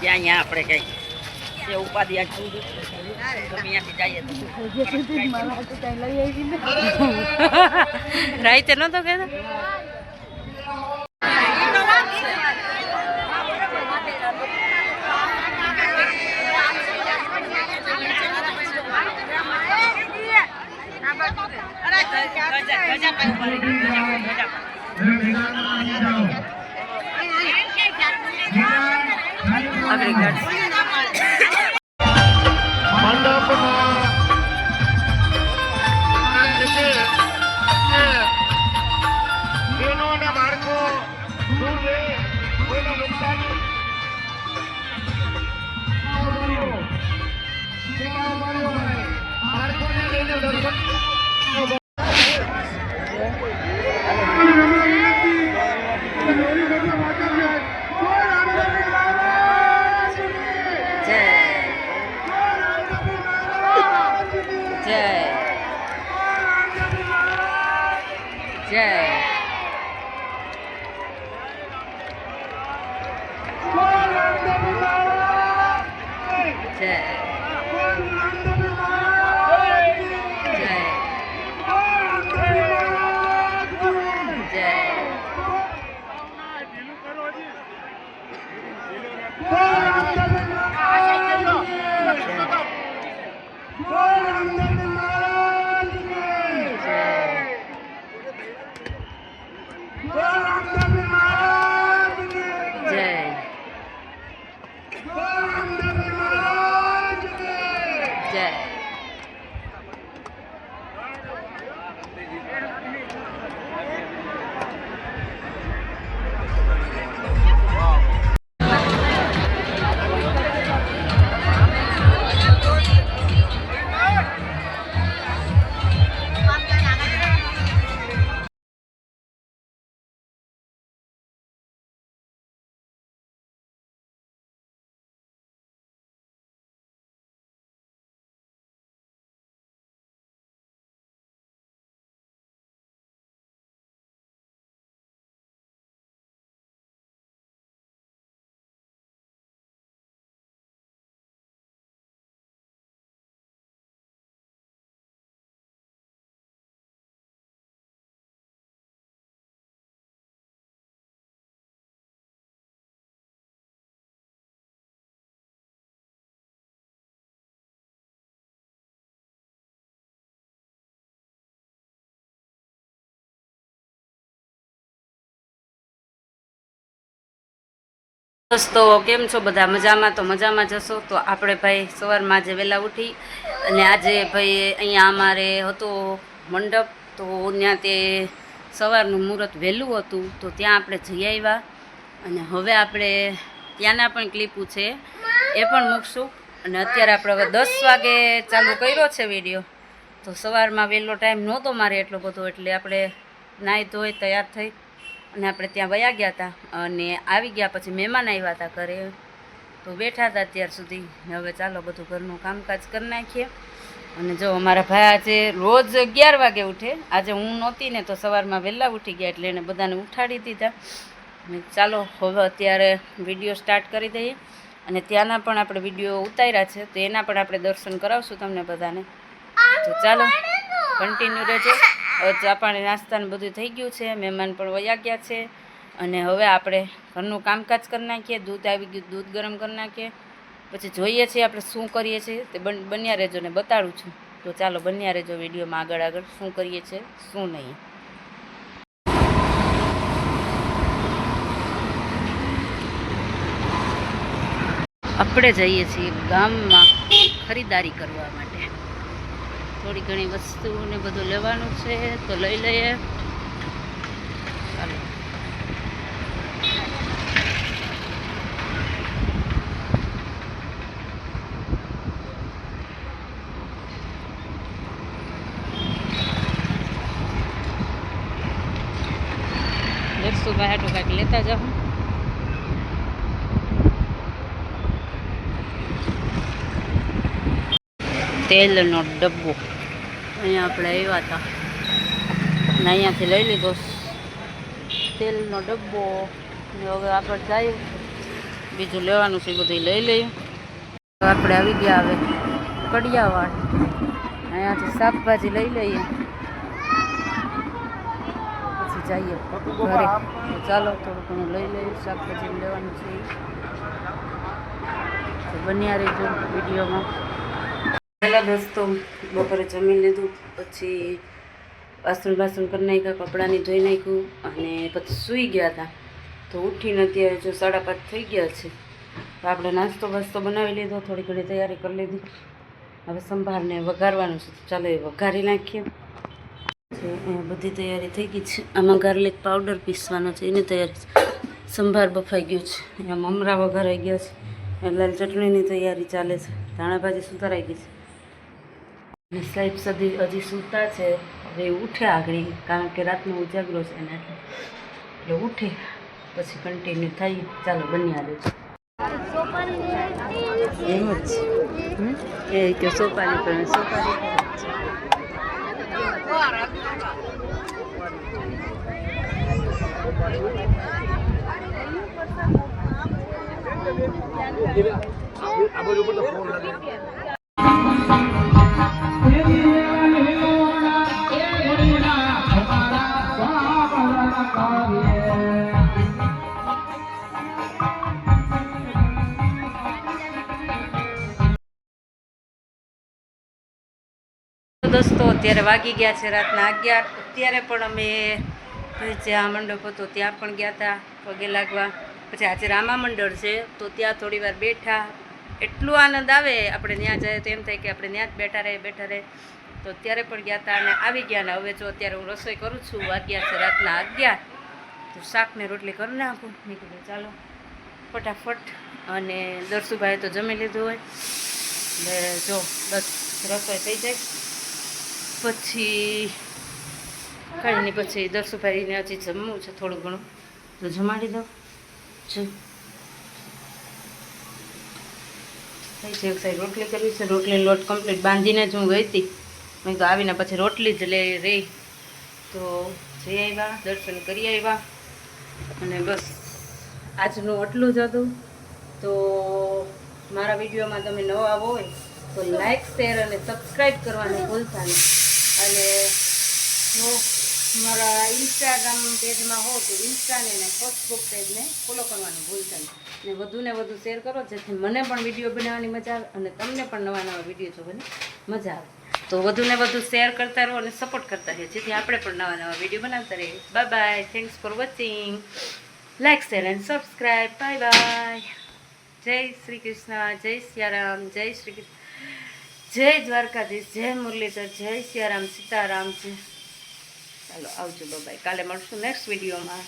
ત્યાં અહીંયા આપણે કઈ એ ઉપાધિ આ ગમે ત્યાંથી જઈએ રાઈતે નતો કહેતા દોસ્તો કેમ છો બધા મજામાં? તો મજામાં જશો તો આપણે ભાઈ સવારમાં આજે વહેલા ઉઠી અને આજે ભાઈ અહીંયા અમારે હતો મંડપ તો ત્યાં તે સવારનું મુહૂર્ત વહેલું હતું તો ત્યાં આપણે જઈ આવ્યા અને હવે આપણે ત્યાંના પણ ક્લિપું છે એ પણ મૂકશું અને અત્યારે આપણે હવે 10 વાગે ચાલુ કર્યો છે વિડીયો તો સવારમાં વહેલો ટાઈમ નહોતો મારે એટલો બધો એટલે આપણે નાહી ધોઈ તૈયાર થઈ અને આપણે ત્યાં વયા ગયા હતા અને આવી ગયા પછી મહેમાન આવ્યા હતા ઘરે તો બેઠા હતા ત્યાર સુધી હવે ચાલો બધું ઘરનું કામકાજ કરી નાખીએ અને જો અમારા ભાઈ આજે રોજ 11 વાગે ઉઠે આજે હું નહોતી ને તો સવારમાં વહેલા ઉઠી ગયા એટલે એને બધાને ઉઠાડી દીધા ચાલો હવે અત્યારે વિડીયો સ્ટાર્ટ કરી દઈએ અને ત્યાંના પણ આપણે વિડીયો ઉતાર્યા છે તો એના પણ આપણે દર્શન કરાવશું તમને બધાને તો ચાલો કન્ટિન્યુ રહેજો ચા પાણી નાસ્તાને બધું થઈ ગયું છે મહેમાન પણ વયા ગયા છે અને હવે આપણે ઘરનું કામકાજ કરી નાખીએ દૂધ આવી ગયું દૂધ ગરમ કરી નાખીએ પછી જોઈએ છીએ આપણે શું કરીએ છીએ તે બન્યા રહેજો ને બતાડું છું તો ચાલો બન્યા રહેજો વિડીયોમાં આગળ શું કરીએ છીએ શું નહીં આપણે જઈએ છીએ ગામમાં ખરીદારી કરવા માટે થોડી ઘણી વસ્તુ ને બધું લેવાનું છે તો લઈ લઈએ ચાલો લેટ્સુ બહાર તો કાંઈક લેતા જાઉં તેલનો ડબ્બો અહીંયા આપણે આવ્યા હતા અને અહીંયાથી લઈ લીધો તેલનો ડબ્બો ને હવે આપણે જઈએ બીજું લેવાનું છે એ બધું લઈ લઈએ. આપણે આવી ગયા હવે કડિયાવાડ. અહીંયાથી શાકભાજી લઈ લઈએ પછી જઈએ ઘરે. ચાલો થોડું ઘણું લઈ લઈએ. શાકભાજી લેવાનું છે તો બન્યા રહેજો વિડીયોમાં. પહેલાં દોસ્તો બપોરે જમી લીધું, પછી વાસણ કરી નાખ્યા, કપડાની ધોઈ નાખ્યું અને પછી સૂઈ ગયા હતા. તો ઉઠીને અત્યારે જો 5:30 થઈ ગયા છે. તો આપણે નાસ્તો બનાવી લીધો, થોડી ઘણી તૈયારી કરી લીધી. હવે સંભારને વઘારવાનું છે. ચાલો એ વઘારી નાખીએ. બધી તૈયારી થઈ ગઈ છે. આમાં ગાર્લિક પાવડર પીસવાનો છે, એની તૈયારી છે. સંભાર બફાઈ ગયો છે. અહીંયા મમરા વઘારાઈ ગયા છે. લાલ ચટણીની તૈયારી ચાલે છે. ધાણા ભાજી સુધારાઈ ગઈ છે. અને સાહેબ હજી સૂતા છે. હવે ઉઠે આગળ, કારણ કે રાતનો ઉજાગરો છે એને એટલે ઉઠે પછી કન્ટિન્યુ થાય. ચાલો બન્યા રહેજો. એમ જ એ કે સોપારી પણ સોપારી દોસ્તો અત્યારે વાગી ગયા છે રાતના 11. અત્યારે પણ અમે જ્યાં મંડપ હતો ત્યાં પણ ગયા હતા પગે લાગવા. પછી આજે રામા મંડળ છે તો ત્યાં થોડી વાર બેઠા. એટલું આનંદ આવે આપણે ત્યાં જાય તો એમ થાય કે આપણે ત્યાં જ બેઠા રહે. તો અત્યારે પણ ગયા હતા અને આવી ગયા. ને હવે જો અત્યારે હું રસોઈ કરું છું. વાગ્યા છે રાતના 11. તો શાકને રોટલી કરી નાખું. નીકળ્યું ચાલો ફટાફટ. અને દર્શુભાઈ તો જમી લીધું હોય એટલે જો બસ રસોઈ થઈ જાય પછી કાંઈ નહીં. પછી દર્શુભાઈને હજી જમવું છે થોડું ઘણું તો જમાડી દઉં. જો થઈ છે. એક સાઈડ રોટલી કરવી છે. રોટલી લોટ કમ્પ્લીટ બાંધીને જ હું ગઈ હતી. મેં તો આવીને પછી રોટલી જ રહી. તો જઈ આવ્યા, દર્શન કરી આવ્યા અને બસ આજનું આટલું જ હતું. તો મારા વિડીયોમાં તમે નવા હોય તો લાઈક, શેર અને સબસ્ક્રાઈબ કરવાનું ભૂલતા નહીં. અને જો મારા ઇન્સ્ટાગ્રામ પેજમાં હો તો ઇન્સ્ટાને અને ફેસબુક પેજને ફોલો કરવાનું ભૂલતા નહીં. ને વધુ શેર કરો જેથી મને પણ વિડીયો બનાવવાની મજા આવે અને તમને પણ નવા વિડીયો જોવાની મજા આવે. તો વધુ શેર કરતા રહો અને સપોર્ટ કરતા રહો જેથી આપણે પણ નવા વિડીયો બનાવતા રહીએ. Bye bye. Thanks for watching. Like, share and subscribe. Bye bye. જય શ્રી કૃષ્ણ, જય સિયારામ, જય શ્રી કૃષ્ણ, જય દ્વારકાધીશ, જય મુરલીધર, જય સિયારામ, સીતારામ છે. ચાલો આવજો. બાય. કાલે મળશું નેક્સ્ટ વિડીયોમાં.